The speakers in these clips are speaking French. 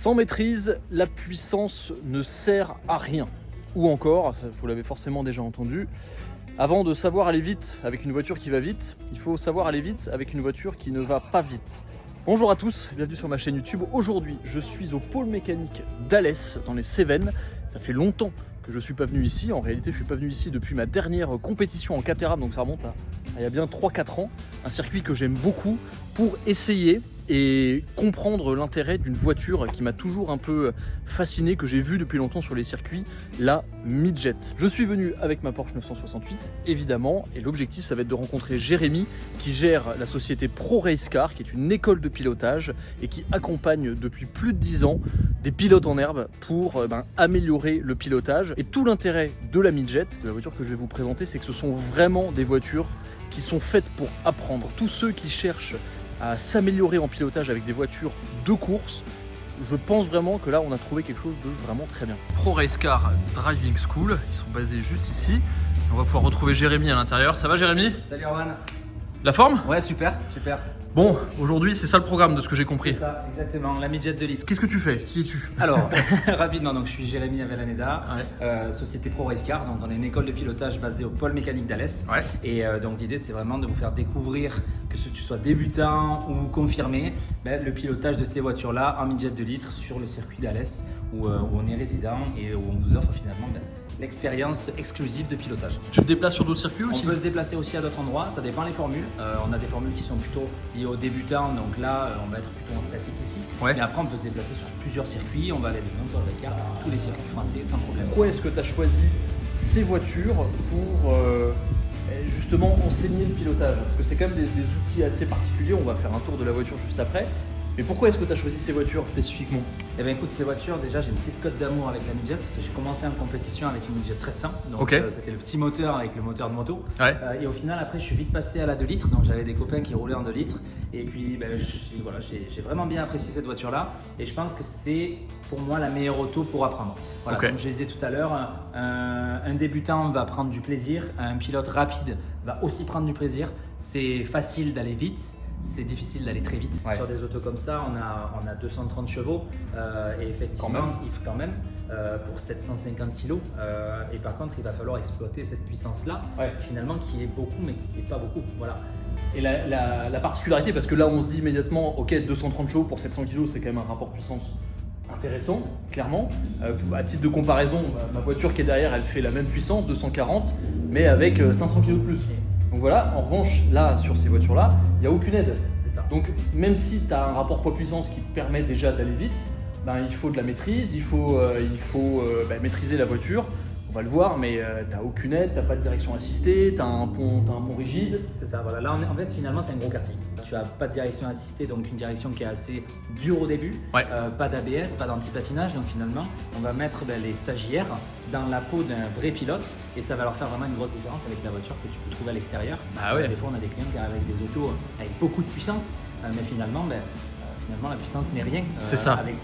Sans maîtrise, la puissance ne sert à rien. Ou encore, vous l'avez forcément déjà entendu, avant de savoir aller vite avec une voiture qui va vite, il faut savoir aller vite avec une voiture qui ne va pas vite. Bonjour à tous, bienvenue sur ma chaîne YouTube. Aujourd'hui, je suis au pôle mécanique d'Alès, dans les Cévennes. Ça fait longtemps que je ne suis pas venu ici. En réalité, je ne suis pas venu ici depuis ma dernière compétition en Caterham, donc ça remonte à il y a bien 3-4 ans. Un circuit que j'aime beaucoup pour essayer et comprendre l'intérêt d'une voiture qui m'a toujours un peu fasciné, que j'ai vu depuis longtemps sur les circuits, la Midjet. Je suis venu avec ma Porsche 968, évidemment, et l'objectif, ça va être de rencontrer Jérémy, qui gère la société Pro Race Car, qui est une école de pilotage et qui accompagne depuis plus de 10 ans des pilotes en herbe pour améliorer le pilotage. Et tout l'intérêt de la Midjet, de la voiture que je vais vous présenter, c'est que ce sont vraiment des voitures qui sont faites pour apprendre. Tous ceux qui cherchent à s'améliorer en pilotage avec des voitures de course, je pense vraiment que là on a trouvé quelque chose de vraiment très bien. Pro Race Car Driving School, ils sont basés juste ici. On va pouvoir retrouver Jérémy à l'intérieur. Ça va Jérémy? Salut Roman. La forme? Ouais, super. Bon, aujourd'hui c'est ça le programme de ce que j'ai compris. C'est ça, exactement, la Midjet 2 litres. Qu'est-ce que tu fais? Qui es-tu? Alors, rapidement, donc je suis Jérémy Avellaneda, société Pro Race Car, donc on est une école de pilotage basée au pôle mécanique d'Alès. Ouais. Et donc l'idée c'est vraiment de vous faire découvrir, que tu sois débutant ou confirmé, le pilotage de ces voitures-là en Midjet 2 litres sur le circuit d'Alès où on est résident et où on vous offre finalement l'expérience exclusive de pilotage. Tu te déplaces sur d'autres circuits aussi? On peut se déplacer aussi à d'autres endroits, ça dépend les formules. On a des formules qui sont plutôt liées aux débutants, donc là on va être plutôt en statique ici. Ouais. Mais après on peut se déplacer sur plusieurs circuits, on va aller de Montpellier à tous les circuits français sans problème. Pourquoi est-ce que tu as choisi ces voitures pour justement enseigner le pilotage? Parce que c'est quand même des outils assez particuliers, on va faire un tour de la voiture juste après. Mais pourquoi est-ce que tu as choisi ces voitures spécifiquement? Eh bien écoute, ces voitures, déjà j'ai une petite cote d'amour avec la Midjet parce que j'ai commencé en compétition avec une Midjet 1300. Donc c'était le petit moteur avec le moteur de moto. Ouais. Et au final après je suis vite passé à la 2 litres, donc j'avais des copains qui roulaient en 2 litres. Et puis j'ai vraiment bien apprécié cette voiture là. Et je pense que c'est pour moi la meilleure auto pour apprendre. Voilà, comme je disais tout à l'heure, un débutant va prendre du plaisir, un pilote rapide va aussi prendre du plaisir. C'est facile d'aller vite. C'est difficile d'aller très vite. Sur des autos comme ça, on a 230 chevaux et effectivement, quand même pour 750 kg. Et par contre, il va falloir exploiter cette puissance-là, finalement, qui est beaucoup, mais qui n'est pas beaucoup. Voilà. Et la particularité, parce que là, on se dit immédiatement, ok, 230 chevaux pour 700 kg, c'est quand même un rapport puissance intéressant, clairement. À titre de comparaison, ma voiture qui est derrière, elle fait la même puissance, 240, mais avec 500 kg de plus. Donc voilà, en revanche, là, sur ces voitures-là, il n'y a aucune aide. C'est ça. Donc même si tu as un rapport poids-puissance qui te permet déjà d'aller vite, il faut de la maîtrise, il faut maîtriser la voiture. On va le voir, mais tu n'as aucune aide, tu n'as pas de direction assistée, tu as un pont rigide. C'est ça, voilà. Là, en fait, finalement, c'est un gros karting. Tu n'as pas de direction assistée, donc une direction qui est assez dure au début. Pas d'ABS, pas d'anti-patinage. Donc finalement, on va mettre les stagiaires dans la peau d'un vrai pilote et ça va leur faire vraiment une grosse différence avec la voiture que tu peux trouver à l'extérieur. Des fois, on a des clients qui arrivent avec des autos avec beaucoup de puissance, mais finalement, la puissance n'est rien. C'est ça. Avec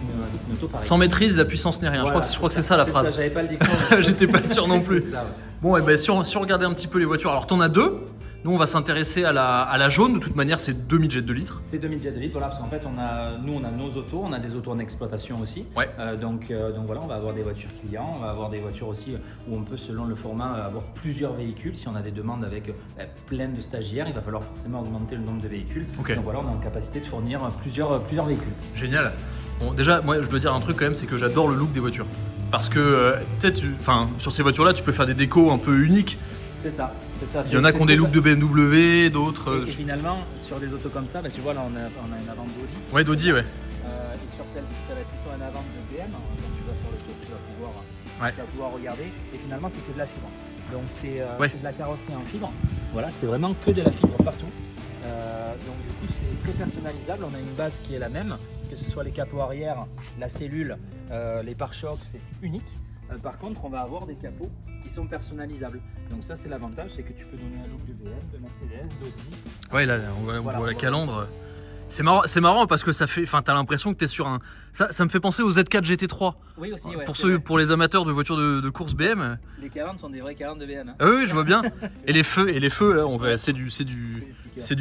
une auto pareille. Sans maîtrise, la puissance n'est rien. Voilà, je crois que c'est ça la phrase. J'avais pas le dicton. J'étais pas sûr non plus. C'est ça, ouais. Bon, si on regardait un petit peu les voitures, alors t'en as deux. Nous, on va s'intéresser à la jaune. De toute manière, c'est 2 Midjet 2 litres. C'est 2 Midjet 2 litres, voilà, parce qu'en fait, on a nos autos, on a des autos en exploitation aussi. Ouais. Donc voilà, on va avoir des voitures clients, on va avoir des voitures aussi où on peut, selon le format, avoir plusieurs véhicules. Si on a des demandes avec plein de stagiaires, il va falloir forcément augmenter le nombre de véhicules. Donc voilà, on est en capacité de fournir plusieurs véhicules. Génial. Bon, déjà, moi, je dois dire un truc quand même, c'est que j'adore le look des voitures. Parce que, sur ces voitures-là, tu peux faire des décos un peu uniques. C'est ça. Il y en a qui ont des looks de BMW, d'autres. Et finalement, sur des autos comme ça, tu vois, là, on a une avant d'Audi. Ouais, d'Audi, ouais. Et sur celle-ci, ça va être plutôt un avant de BM. Donc tu vas sur le tour, tu vas pouvoir regarder. Et finalement, c'est que de la fibre. Donc c'est de la carrosserie en fibre. Voilà, c'est vraiment que de la fibre partout. Donc du coup, c'est très personnalisable. On a une base qui est la même, que ce soit les capots arrière, la cellule, les pare-chocs, c'est unique. Par contre, on va avoir des capots qui sont personnalisables. Donc ça, c'est l'avantage, c'est que tu peux donner un look de BM, de Mercedes, d'Audi. Ouais, là, on voit la calandre. C'est marrant parce que ça fait, enfin, t'as l'impression que t'es sur un. Ça me fait penser au Z4 GT3. Oui aussi. Ouais, Pour les amateurs de voitures de course BM. Les calandres sont des vrais calandres de BM. Hein. Ah oui, je vois bien. et les feux, là, c'est du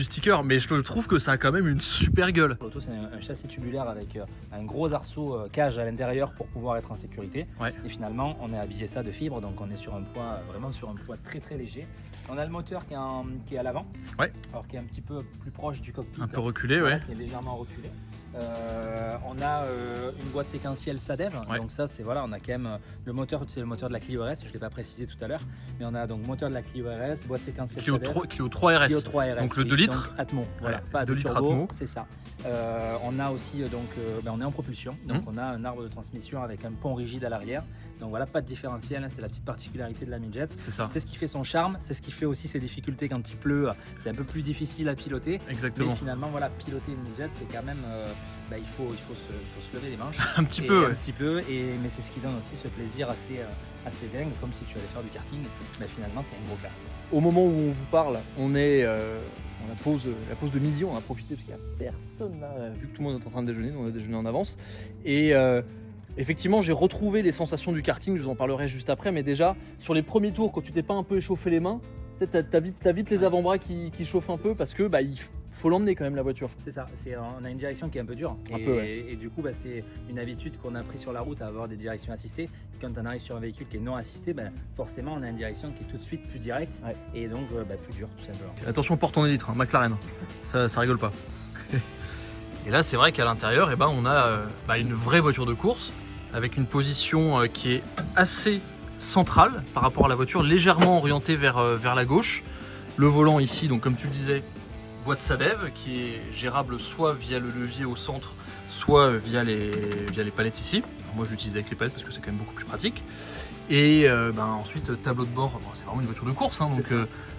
sticker. Mais je trouve que ça a quand même une super gueule. L'auto, c'est un châssis tubulaire avec un gros arceau cage à l'intérieur pour pouvoir être en sécurité. Ouais. Et finalement, on a habillé ça de fibres, donc on est sur un poids vraiment sur un poids très très léger. On a le moteur qui est à l'avant, ouais. Alors qui est un petit peu plus proche du cockpit. Un peu reculé, ouais. Qui est légèrement reculé. On a une boîte séquentielle SADEV, ouais. Donc ça c'est voilà, on a quand même le moteur, c'est le moteur de la Clio RS, je ne l'ai pas précisé tout à l'heure, mais on a donc moteur de la Clio RS, boîte séquentielle Clio SADEV. 3 RS. Clio 3 RS. Donc le 2 litres. Atmo, voilà, pas 2 de litres turbo, Atmo. c'est ça. On a aussi on est en propulsion, donc on a un arbre de transmission avec un pont rigide à l'arrière. Donc voilà, pas de différentiel, c'est la petite particularité de la Midget. C'est ça. C'est ce qui fait son charme, c'est ce qui fait aussi ses difficultés quand il pleut. C'est un peu plus difficile à piloter. Exactement. Mais finalement, voilà, piloter une Midget, c'est quand même, il faut se lever les manches. Un petit peu, ouais. Un petit peu, mais c'est ce qui donne aussi ce plaisir assez dingue, comme si tu allais faire du karting. Mais finalement, c'est un gros kart. Au moment où on vous parle, on est on la pause de midi, on a profité parce qu'il n'y a personne là, vu que tout le monde est en train de déjeuner, nous on a déjeuné en avance. Et effectivement, j'ai retrouvé les sensations du karting, je vous en parlerai juste après, mais déjà, sur les premiers tours, quand tu t'es pas un peu échauffé les mains, t'as vite les avant-bras qui chauffent un peu parce que il faut l'emmener quand même la voiture. C'est ça, on a une direction qui est un peu dure. Et du coup, c'est une habitude qu'on a pris sur la route à avoir des directions assistées. Et quand on arrive sur un véhicule qui est non assisté, forcément, on a une direction qui est tout de suite plus directe et donc plus dure, tout simplement. Attention, porte ton élytre, McLaren, ça rigole pas. Et là, c'est vrai qu'à l'intérieur, on a une vraie voiture de course avec une position qui est assez centrale par rapport à la voiture, légèrement orientée vers la gauche. Le volant ici, donc comme tu le disais, boîte SADEV qui est gérable soit via le levier au centre, soit via les palettes ici. Alors moi je l'utilise avec les palettes parce que c'est quand même beaucoup plus pratique. Et ensuite tableau de bord, c'est vraiment une voiture de course, hein, donc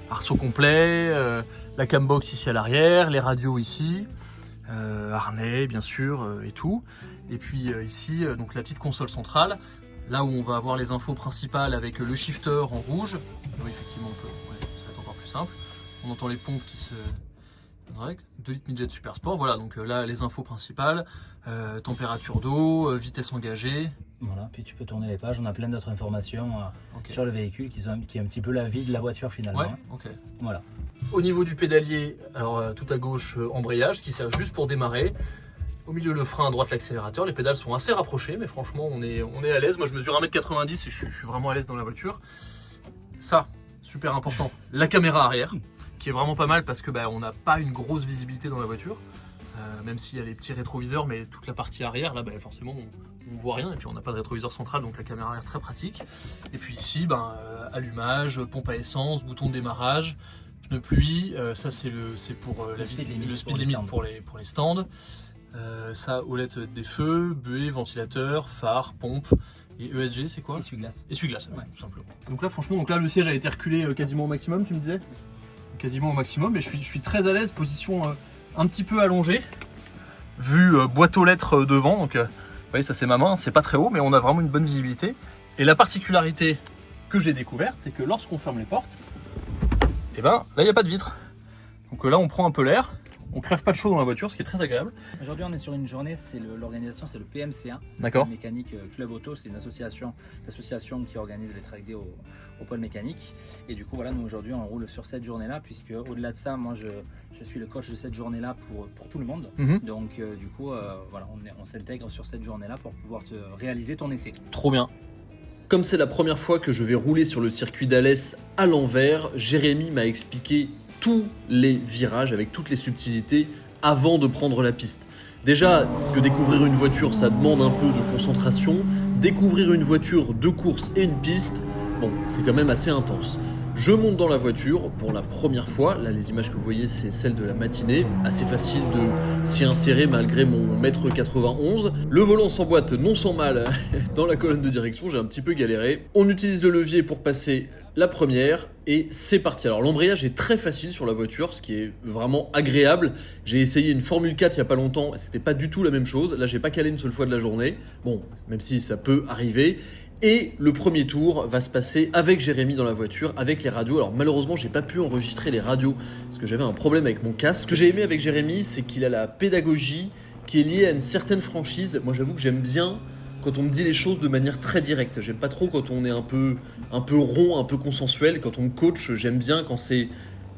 arceau complet, la cambox ici à l'arrière, les radios ici, harnais bien sûr et tout. Et puis ici donc la petite console centrale, là où on va avoir les infos principales avec le shifter en rouge. Donc, effectivement ça va être encore plus simple. On entend les pompes qui se... 2 litres Midget Super Sport, voilà, donc là les infos principales, température d'eau, vitesse engagée. Voilà, puis tu peux tourner les pages, on a plein d'autres informations sur le véhicule qui est un petit peu la vie de la voiture finalement. Ouais, ok. Voilà. Au niveau du pédalier, alors tout à gauche embrayage qui sert juste pour démarrer. Au milieu le frein, à droite l'accélérateur, les pédales sont assez rapprochées mais franchement on est à l'aise. Moi je mesure 1m90 et je suis vraiment à l'aise dans la voiture. Ça, super important, la caméra arrière. Qui est vraiment pas mal parce que on n'a pas une grosse visibilité dans la voiture, même s'il y a les petits rétroviseurs, mais toute la partie arrière là forcément on voit rien et puis on n'a pas de rétroviseur central, donc la caméra arrière très pratique. Et puis ici allumage, pompe à essence, bouton de démarrage, pneu pluie, ça c'est pour le speed limit pour les stands. Ça OLED des feux, buée, ventilateur, phare, pompe. Et ESG, c'est quoi? Essuie-glace. Essuie-glace, ouais, tout simplement. Donc là, franchement, le siège a été reculé quasiment au maximum, tu me disais? Quasiment au maximum, mais je suis très à l'aise, position un petit peu allongée. Vue boîte aux lettres devant, donc vous voyez, ça c'est ma main, c'est pas très haut, mais on a vraiment une bonne visibilité. Et la particularité que j'ai découverte, c'est que lorsqu'on ferme les portes, là, il n'y a pas de vitre. Donc là, on prend un peu l'air. On crève pas de chaud dans la voiture, ce qui est très agréable. Aujourd'hui, on est sur une journée, l'organisation, c'est le PMCA. D'accord. Mécanique Club Auto, c'est une association qui organise les track days au pôle mécanique. Et du coup, voilà, nous aujourd'hui, on roule sur cette journée-là, puisque au-delà de ça, moi, je suis le coach de cette journée-là pour tout le monde. Donc, du coup, voilà, on s'intègre sur cette journée-là pour pouvoir réaliser ton essai. Trop bien. Comme c'est la première fois que je vais rouler sur le circuit d'Alès à l'envers, Jérémy m'a expliqué tous les virages avec toutes les subtilités avant de prendre la piste. Déjà que découvrir une voiture ça demande un peu de concentration, découvrir une voiture de course et une piste, c'est quand même assez intense. Je monte dans la voiture pour la première fois, là les images que vous voyez c'est celles de la matinée, assez facile de s'y insérer malgré mon 1m91. Le volant s'emboîte non sans mal dans la colonne de direction, j'ai un petit peu galéré. On utilise le levier pour passer la première et c'est parti. Alors l'embrayage est très facile sur la voiture, ce qui est vraiment agréable. J'ai essayé une Formule 4 il n'y a pas longtemps et c'était pas du tout la même chose. Là j'ai pas calé une seule fois de la journée, même si ça peut arriver. Et le premier tour va se passer avec Jérémy dans la voiture, avec les radios. Alors malheureusement, j'ai pas pu enregistrer les radios parce que j'avais un problème avec mon casque. Ce que j'ai aimé avec Jérémy, c'est qu'il a la pédagogie qui est liée à une certaine franchise. Moi, j'avoue que j'aime bien quand on me dit les choses de manière très directe. J'aime pas trop quand on est un peu rond, un peu consensuel. Quand on me coach, j'aime bien quand c'est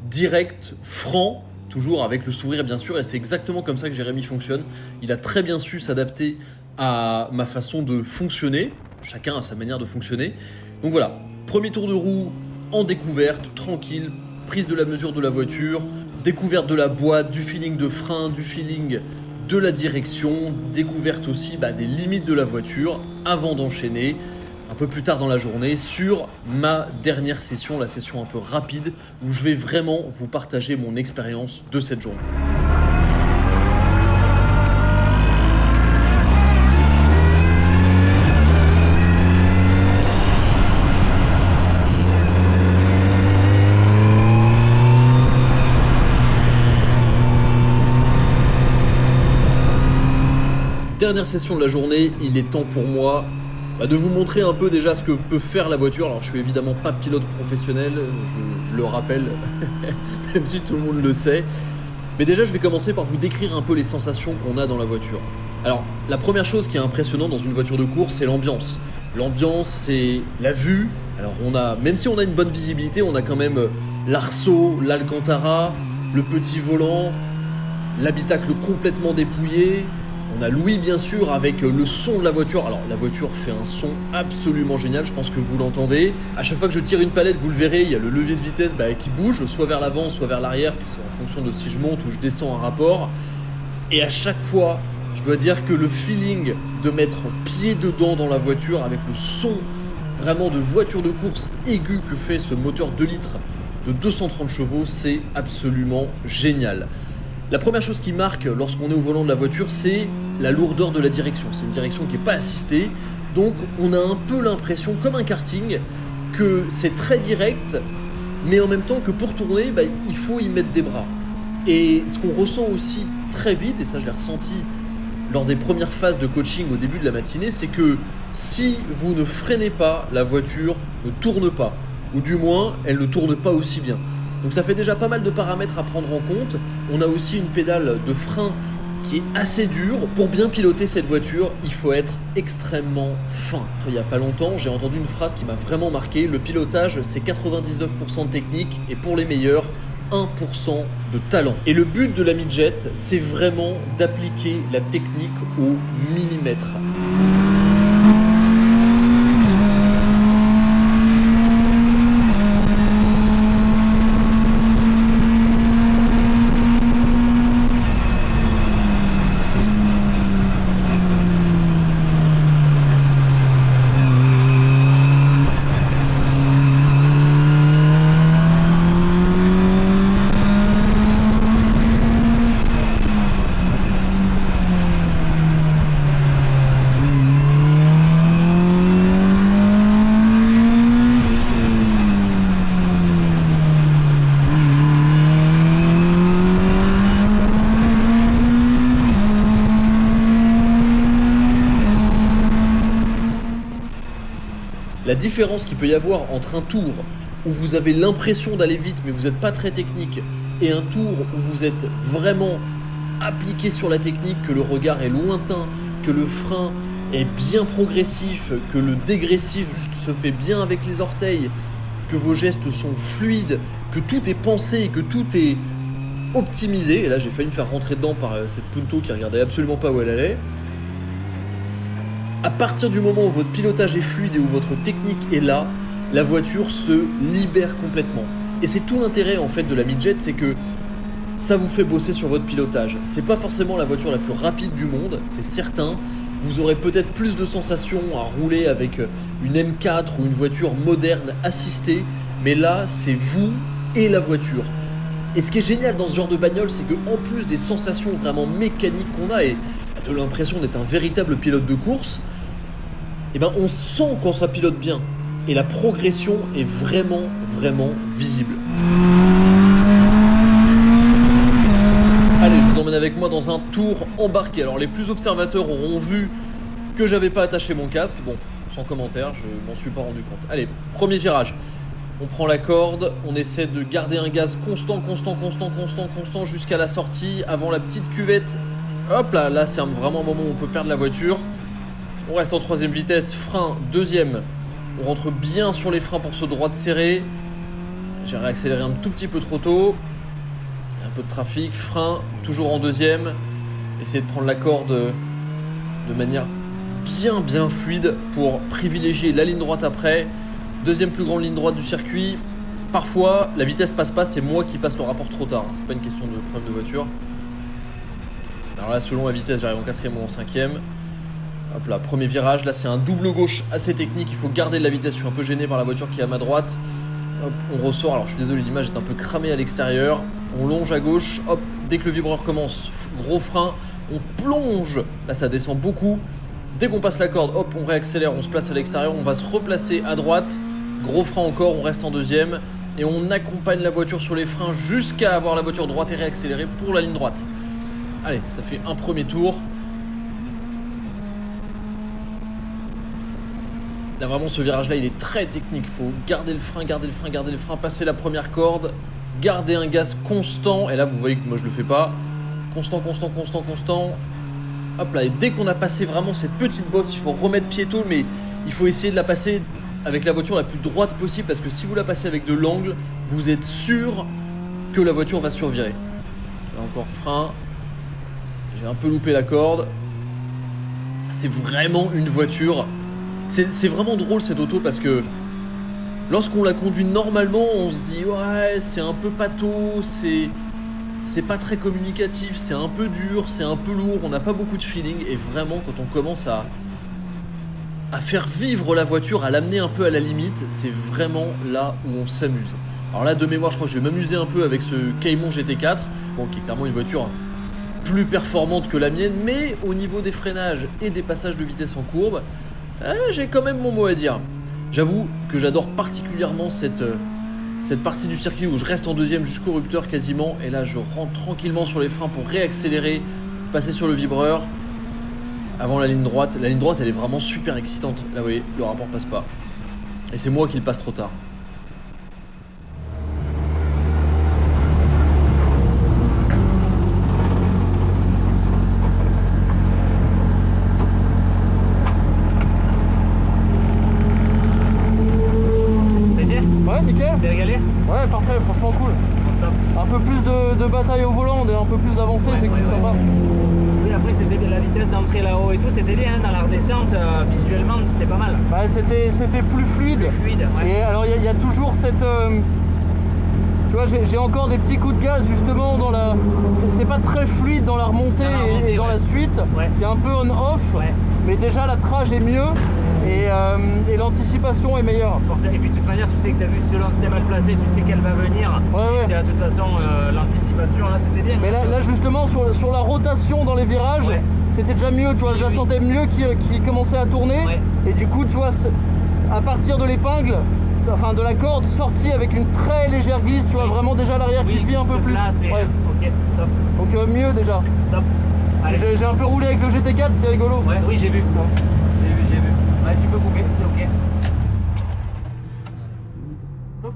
direct, franc, toujours avec le sourire bien sûr. Et c'est exactement comme ça que Jérémy fonctionne. Il a très bien su s'adapter à ma façon de fonctionner. Chacun a sa manière de fonctionner. Donc voilà, premier tour de roue en découverte, tranquille, prise de la mesure de la voiture, découverte de la boîte, du feeling de frein, du feeling de la direction, découverte aussi des limites de la voiture avant d'enchaîner un peu plus tard dans la journée sur ma dernière session, la session un peu rapide où je vais vraiment vous partager mon expérience de cette journée. Dernière session de la journée, il est temps pour moi de vous montrer un peu déjà ce que peut faire la voiture. Alors je suis évidemment pas pilote professionnel, je le rappelle, même si tout le monde le sait. Mais déjà je vais commencer par vous décrire un peu les sensations qu'on a dans la voiture. Alors la première chose qui est impressionnante dans une voiture de course, c'est l'ambiance. L'ambiance, c'est la vue. Alors même si on a une bonne visibilité, on a quand même l'arceau, l'Alcantara, le petit volant, l'habitacle complètement dépouillé. On a Louis bien sûr avec le son de la voiture. Alors la voiture fait un son absolument génial, je pense que vous l'entendez. À chaque fois que je tire une palette, vous le verrez, il y a le levier de vitesse qui bouge, soit vers l'avant, soit vers l'arrière, c'est en fonction de si je monte ou je descends un rapport. Et à chaque fois, je dois dire que le feeling de mettre pied dedans dans la voiture avec le son vraiment de voiture de course aigu que fait ce moteur 2 litres de 230 chevaux, c'est absolument génial. La première chose qui marque lorsqu'on est au volant de la voiture, c'est la lourdeur de la direction. C'est une direction qui n'est pas assistée, donc on a un peu l'impression, comme un karting, que c'est très direct, mais en même temps que pour tourner, il faut y mettre des bras. Et ce qu'on ressent aussi très vite, et ça je l'ai ressenti lors des premières phases de coaching au début de la matinée, c'est que si vous ne freinez pas, la voiture ne tourne pas, ou du moins elle ne tourne pas aussi bien. Donc ça fait déjà pas mal de paramètres à prendre en compte. On a aussi une pédale de frein qui est assez dure. Pour bien piloter cette voiture, il faut être extrêmement fin. Il n'y a pas longtemps, j'ai entendu une phrase qui m'a vraiment marqué. Le pilotage, c'est 99% de technique et pour les meilleurs, 1% de talent. Et le but de la midjet, c'est vraiment d'appliquer la technique au millimètre. La différence qu'il peut y avoir entre un tour où vous avez l'impression d'aller vite mais vous n'êtes pas très technique et un tour où vous êtes vraiment appliqué sur la technique, que le regard est lointain, que le frein est bien progressif, que le dégressif se fait bien avec les orteils, que vos gestes sont fluides, que tout est pensé et que tout est optimisé. Et là j'ai failli me faire rentrer dedans par cette Punto qui regardait absolument pas où elle allait. À partir du moment où votre pilotage est fluide et où votre technique est là, la voiture se libère complètement. Et c'est tout l'intérêt en fait de la midjet, c'est que ça vous fait bosser sur votre pilotage. C'est pas forcément la voiture la plus rapide du monde, c'est certain. Vous aurez peut-être plus de sensations à rouler avec une M4 ou une voiture moderne assistée, mais là c'est vous et la voiture. Et ce qui est génial dans ce genre de bagnole, c'est qu'en plus des sensations vraiment mécaniques qu'on a et de l'impression d'être un véritable pilote de course, on sent quand ça pilote bien. Et la progression est vraiment, vraiment visible. Allez, je vous emmène avec moi dans un tour embarqué. Alors les plus observateurs auront vu que j'avais pas attaché mon casque. Bon, sans commentaire, je m'en suis pas rendu compte. Allez, premier virage. On prend la corde, on essaie de garder un gaz constant jusqu'à la sortie, avant la petite cuvette. Hop là, c'est vraiment un moment où on peut perdre la voiture. On reste en 3ème vitesse, frein, 2ème. On rentre bien sur les freins pour ce droite serré. J'ai réaccéléré un tout petit peu trop tôt. Un peu de trafic, frein, toujours en 2ème. Essayer de prendre la corde de manière bien fluide pour privilégier la ligne droite après. 2ème plus grande ligne droite du circuit. Parfois, la vitesse passe pas, c'est moi qui passe le rapport trop tard. C'est pas une question de problème de voiture. Alors là, selon la vitesse, j'arrive en 4ème ou en 5ème. Hop là, premier virage. Là, c'est un double gauche assez technique. Il faut garder de la vitesse. Je suis un peu gêné par la voiture qui est à ma droite. Hop, on ressort. Alors, je suis désolé, l'image est un peu cramée à l'extérieur. On longe à gauche. Hop, dès que le vibreur commence, gros frein. On plonge. Là, ça descend beaucoup. Dès qu'on passe la corde, hop, on réaccélère. On se place à l'extérieur. On va se replacer à droite. Gros frein encore. On reste en 2ème. Et on accompagne la voiture sur les freins jusqu'à avoir la voiture droite et réaccélérer pour la ligne droite. Allez, ça fait un premier tour. Là, vraiment, ce virage-là, il est très technique. Il faut garder le frein, passer la première corde, garder un gaz constant. Et là, vous voyez que moi, je le fais pas. Constant. Hop là, et dès qu'on a passé vraiment cette petite bosse, il faut remettre pied-tôt, mais il faut essayer de la passer avec la voiture la plus droite possible, parce que si vous la passez avec de l'angle, vous êtes sûr que la voiture va survirer. Là encore, frein. J'ai un peu loupé la corde. C'est vraiment une voiture. C'est vraiment drôle cette auto parce que lorsqu'on la conduit normalement, on se dit ouais, c'est un peu pâteau, c'est pas très communicatif, c'est un peu dur, c'est un peu lourd, on n'a pas beaucoup de feeling. Et vraiment, quand on commence à faire vivre la voiture, à l'amener un peu à la limite, c'est vraiment là où on s'amuse. Alors là, de mémoire, je crois que je vais m'amuser un peu avec ce Cayman GT4, bon, qui est clairement une voiture plus performante que la mienne, mais au niveau des freinages et des passages de vitesse en courbe, j'ai quand même mon mot à dire. J'avoue que j'adore particulièrement cette partie du circuit où je reste en 2ème jusqu'au rupteur quasiment, et là je rentre tranquillement sur les freins pour réaccélérer, passer sur le vibreur avant la ligne droite. La ligne droite, elle est vraiment super excitante. Là, vous voyez, le rapport passe pas. Et c'est moi qui le passe trop tard. T'es régalé? Ouais, parfait, franchement cool. Un peu plus de bataille au volant, un peu plus d'avancée, c'est sympa. Oui, après c'était bien la vitesse d'entrée là-haut et tout, c'était bien, hein, dans la redescente, visuellement c'était pas mal. Bah, c'était plus fluide. Ouais. Et alors il y a toujours cette... tu vois, j'ai encore des petits coups de gaz justement dans la... C'est pas très fluide dans la remontée, et dans la suite. Ouais. C'est un peu on-off, mais déjà la trage est mieux. Et l'anticipation est meilleure. Et puis de toute manière, tu sais que tu as vu, selon si t'es mal placé, tu sais qu'elle va venir. Ouais. De toute façon, l'anticipation, là, c'était bien. Mais là justement, sur la rotation dans les virages, c'était déjà mieux, tu vois. Je la sentais mieux qui commençait à tourner. Ouais. Et du coup, tu vois, à partir de l'épingle, enfin de la corde, sortie avec une très légère glisse, tu vois, vraiment déjà l'arrière qui vit un peu plus. Ok, top. Donc mieux déjà. Top. J'ai un peu roulé avec le GT4, c'était rigolo. Ouais, oui, j'ai vu. J'ai vu. Ouais, tu peux couper, c'est ok. Top.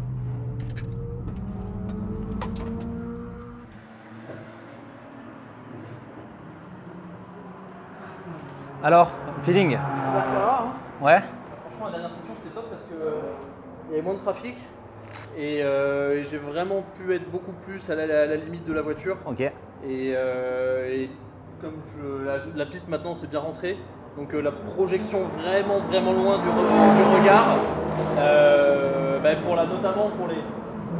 Alors, feeling? Bah ça va, hein. Ouais. Franchement, la dernière session c'était top parce que il y avait moins de trafic et j'ai vraiment pu être beaucoup plus à la limite de la voiture. Ok. Et comme la piste maintenant s'est bien rentrée, donc la projection vraiment loin du regard, notamment pour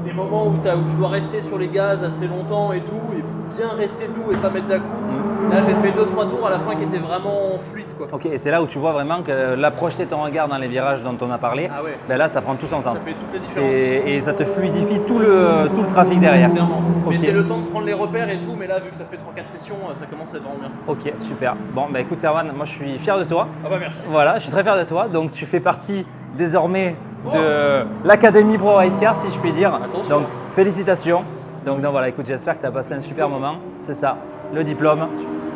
les moments où tu dois rester sur les gaz assez longtemps et tout, et bien rester doux et pas mettre d'à-coups. Là j'ai fait 2-3 tours à la fin qui étaient vraiment fluides, quoi. Ok, et c'est là où tu vois vraiment que la projeter ton regard dans les virages dont on a parlé, là ça prend tout son sens. Ça fait toute la différence. Et ça te fluidifie tout le trafic derrière. Clairement. Mais Okay. c'est le temps de prendre les repères et tout, mais là vu que ça fait 3-4 sessions, ça commence à être vraiment bien. Ok, super. Bon, bah écoute Erwan, moi je suis fier de toi. Ah bah merci. Voilà, je suis très fier de toi. Donc tu fais partie désormais de l'Académie Pro Race Car, si je puis dire. Attention. Donc félicitations. Donc voilà, écoute, j'espère que tu as passé un super moment. C'est ça, le diplôme.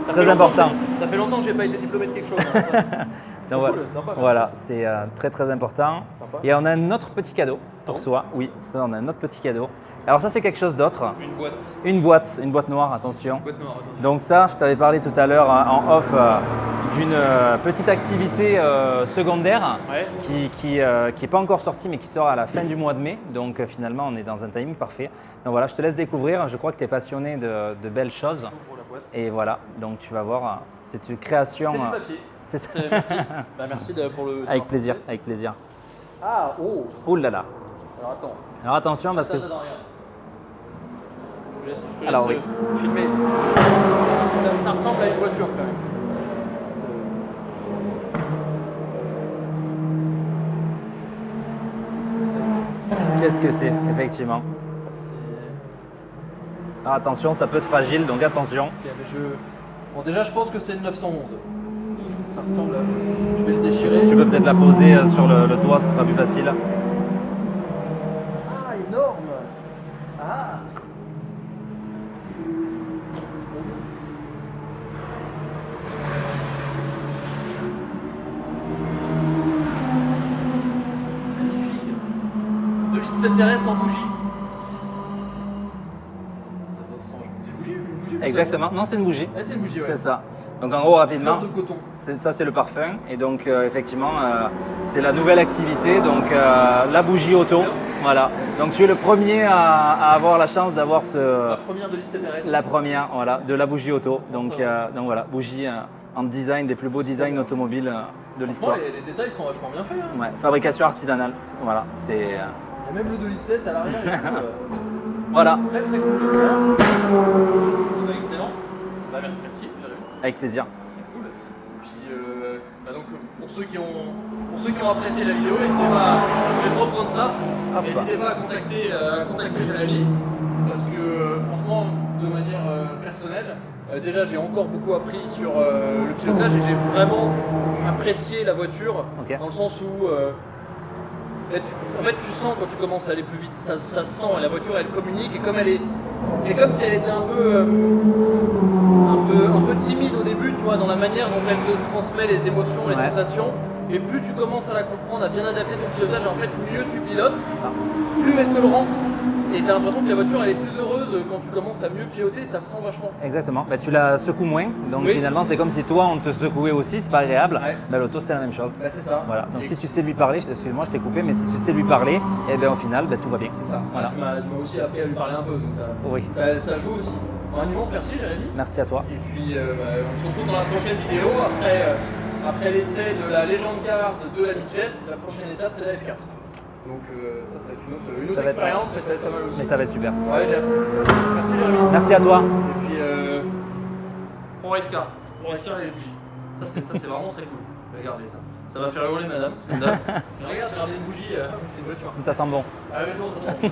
Très important. Ça fait longtemps que j'ai pas été diplômé de quelque chose. Hein. Donc, Cool, sympa, merci. voilà, c'est très très important. Sympa. Et on a un autre petit cadeau pour toi. Oui, ça, on a un autre petit cadeau. Alors ça, c'est quelque chose d'autre. Une boîte. Une boîte noire, attention. Boîte noire, attention. Donc ça, je t'avais parlé tout à l'heure en off d'une petite activité secondaire Ouais. qui est pas encore sortie mais qui sort à la fin du mois de mai. Donc finalement, on est dans un timing parfait. Donc voilà, je te laisse découvrir. Je crois que tu es passionné de belles choses. J'ouvre la boîte. Et voilà, donc tu vas voir, c'est une création. C'est du papier. C'est Merci. Bah, merci pour le. avec plaisir, avec plaisir. Ah, oh. Ouh là là. Alors attends. Alors attention parce que Ça dans rien. Je te laisse Alors, oui. filmer. Ça ressemble à une voiture quand même. qu'est-ce que c'est effectivement. Alors attention, ça peut être fragile, donc attention. Ok, mais bon, déjà, je pense que c'est le 911. Ça ressemble à. Je vais le déchirer. Tu peux peut-être la poser sur le doigt, ce sera plus facile. Ah, énorme. Ah. Magnifique. 2 litres 7 RS en bougie. C'est une bougie, Exactement. Non, c'est une bougie. Ah, c'est une bougie, ouais. C'est ça. Donc en gros, rapidement, Fleur de coton. ça c'est le parfum. Et donc effectivement, c'est la nouvelle activité, donc la bougie auto. Voilà. Donc tu es le premier à avoir la chance d'avoir La première 2 litres 7 RS. la première, voilà, de la bougie auto. Donc voilà, bougie en design, des plus beaux designs automobiles de l'histoire. Les détails sont vachement bien faits. Hein. Ouais, fabrication artisanale. Voilà, c'est Il y a même le 2 litres 7 à l'arrière. et tout, voilà, Très très cool. Excellent. Bah, merci, Jérémy. avec plaisir. Très cool. Puis donc pour ceux qui ont apprécié la vidéo, n'hésitez pas je vais reprendre ça. Hop. N'hésitez pas à contacter Jérémy. Parce que franchement, de manière personnelle, déjà j'ai encore beaucoup appris sur le pilotage et j'ai vraiment apprécié la voiture. Ok. Dans le sens où là, en fait, tu sens quand tu commences à aller plus vite, ça se sent, et la voiture elle communique, et comme elle est. C'est comme si elle était un peu timide au début, tu vois, dans la manière dont elle te transmet les émotions, les Ouais. sensations, et plus tu commences à la comprendre, à bien adapter ton pilotage, et en fait, mieux tu pilotes, Ça. plus elle te le rend. Et tu as l'impression que la voiture elle est plus heureuse quand tu commences à mieux piloter, ça se sent vachement. Exactement. Bah, tu la secoues moins, donc Oui. finalement c'est comme si toi on te secouait aussi, c'est pas agréable. Ouais. Bah, l'auto c'est la même chose. Bah, c'est ça. Voilà. Donc Et si tu sais lui parler, excuse-moi, je t'ai coupé, mais si tu sais lui parler, et ben au final, bah, tout va bien. c'est ça. Voilà. Tu m'as aussi appris à lui parler un peu, donc Oui. ça joue aussi. Un immense merci, Jérémy. Merci à toi. Et puis on se retrouve dans la prochaine vidéo après l'essai de la Legend Cars de la Midjet. La prochaine étape c'est la F4. Donc ça va être une autre Ça va être- expérience, mais ça va être pas mal aussi. Mais ça va être super. Ouais, j'ai hâte. Merci Jérémy. Merci à toi. Et puis pour Race Car et les bougies. Ça c'est vraiment très cool. Regardez ça. Ça va faire hurler madame. Regarde, j'ai ramené une bougie, c'est une voiture. Ça sent bon. À la maison, ça sent bon.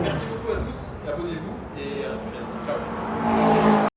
Merci beaucoup à tous, abonnez-vous et à la prochaine. Ciao.